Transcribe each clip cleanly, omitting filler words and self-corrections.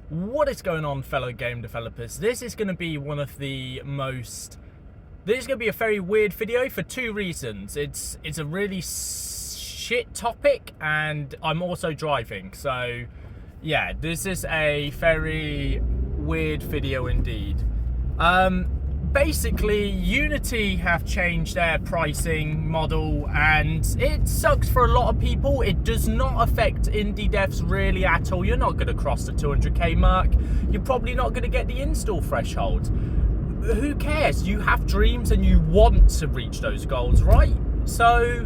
What is going on, fellow game developers? This is going to be This is going to be a very weird video for two reasons. It's a really shit topic, and I'm also driving. So, yeah, this is a very weird video indeed. Basically, Unity have changed their pricing model, and it sucks for a lot of people. It does not affect indie devs really at all. You're not going to cross the 200k mark. You're probably not going to get the install threshold. Who cares? You have dreams and you want to reach those goals, right? So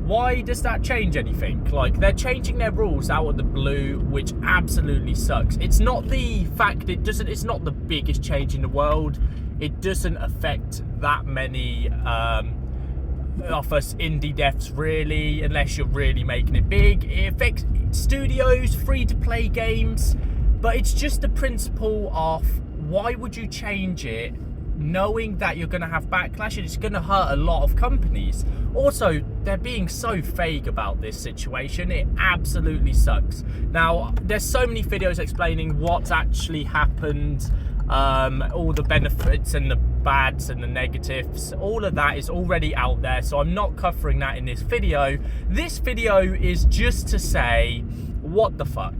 why does that change anything? Like, they're changing their rules out of the blue, which absolutely sucks. It's not the fact it's not the biggest change in the world. It doesn't affect that many of us indie devs really, unless you're really making it big. It affects studios, free-to-play games, but it's just the principle of why would you change it knowing that you're going to have backlash and it's going to hurt a lot of companies. Also, they're being so vague about this situation. It absolutely sucks. Now, there's so many videos explaining what's actually happened, all the benefits and the bads and the negatives. All of that is already out there, so I'm not covering that in this video. This video is just to say, what the fuck?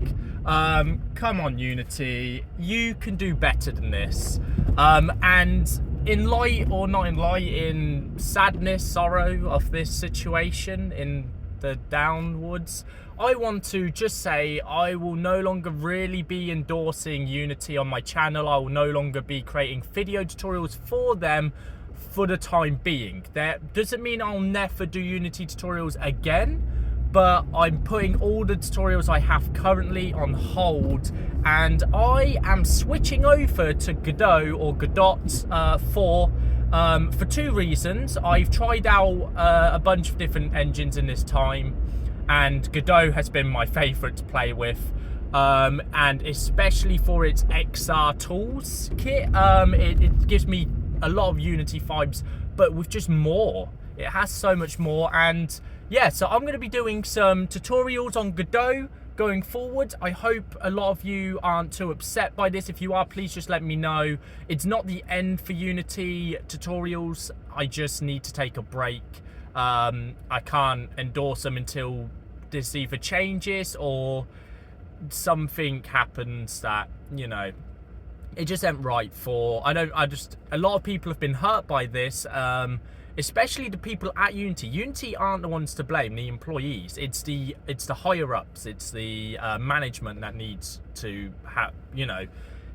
Come on, Unity, you can do better than this. And in light, or not in light, in sadness, sorrow of this situation, in the downwards, I want to just say I will no longer really be endorsing Unity on my channel. I will no longer be creating video tutorials for them for the time being. That doesn't mean I'll never do Unity tutorials again, but I'm putting all the tutorials I have currently on hold, and I am switching over to Godot, or GODOT 4, for two reasons. I've tried out a bunch of different engines in this time, and Godot has been my favourite to play with, and especially for its XR tools kit. It gives me a lot of Unity vibes, but with just more. It has so much more, and yeah, so I'm going to be doing some tutorials on Godot going forward. I hope a lot of you aren't too upset by this. If you are, please just let me know. It's not the end for Unity tutorials. I just need to take a break. I can't endorse them until this either changes or something happens that, you know, it just ain't right for... a lot of people have been hurt by this, especially the people at Unity. Unity aren't the ones to blame, the employees. It's the higher ups, it's the management that needs to have, you know,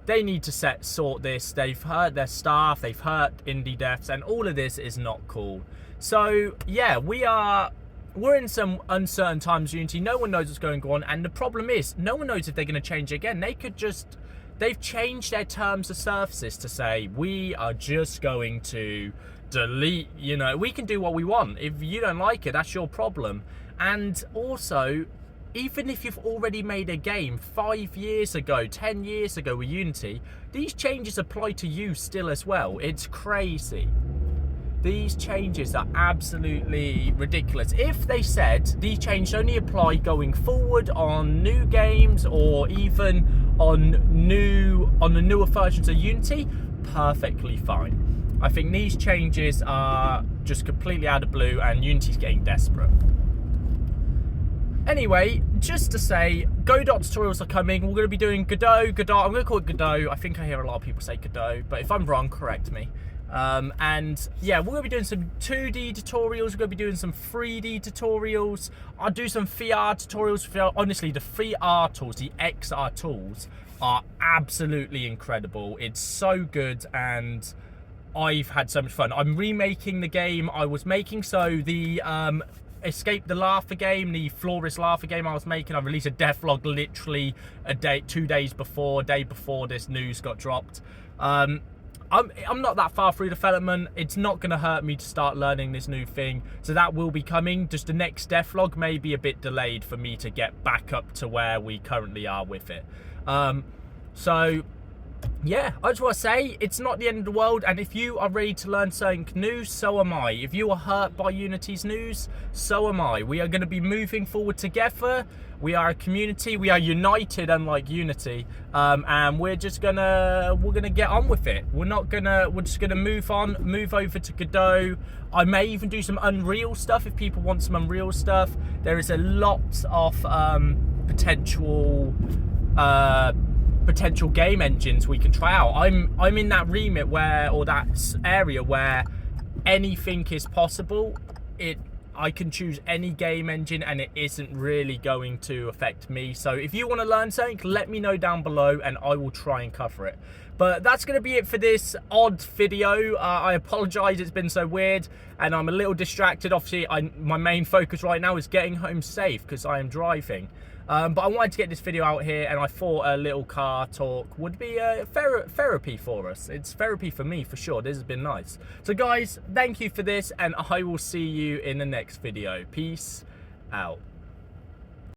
they need to sort this. They've hurt their staff, they've hurt indie devs, and all of this is not cool. So yeah, we're in some uncertain times, Unity. No one knows what's going on, and the problem is no one knows if they're going to change again. They've changed their terms of services to say, we are just going to delete, you know, we can do what we want. If you don't like it, that's your problem. And also, even if you've already made a game 5 years ago, 10 years ago with Unity, these changes apply to you still as well. It's crazy. These changes are absolutely ridiculous. If they said these changes only apply going forward on new games or even on the newer versions of Unity, perfectly fine. I think these changes are just completely out of the blue, and Unity's getting desperate. Anyway, just to say, GODOT tutorials are coming. We're going to be doing Godot. I'm going to call it Godot. I think I hear a lot of people say Godot, but if I'm wrong, correct me. And yeah, we're going to be doing some 2D tutorials. We're going to be doing some 3D tutorials. I'll do some VR tutorials. Honestly, the VR tools, the XR tools, are absolutely incredible. It's so good, and I've had so much fun. I'm remaking the game I was making. So the Escape the Laughter game, the Florist Laughter game I was making, I released a devlog literally a day before this news got dropped. I'm not that far through development. It's not going to hurt me to start learning this new thing. So that will be coming. Just the next devlog may be a bit delayed for me to get back up to where we currently are with it. So yeah, I just want to say it's not the end of the world, and if you are ready to learn something new, so am I. If you are hurt by Unity's news, so am I. We are going to be moving forward together. We are a community. We are united, unlike Unity, and we're just gonna get on with it. We're just gonna move on, move over to Godot. I may even do some Unreal stuff if people want some Unreal stuff. There is a lot of potential game engines we can try out. I'm in that remit or that area where anything is possible. I can choose any game engine and it isn't really going to affect me. So if you want to learn something, let me know down below and I will try and cover it. But that's going to be it for this odd video. I apologize, it's been so weird and I'm a little distracted. Obviously, my main focus right now is getting home safe because I am driving. But I wanted to get this video out here and I thought a little car talk would be therapy for us. It's therapy for me, for sure. This has been nice. So guys, thank you for this and I will see you in the next video. Peace out.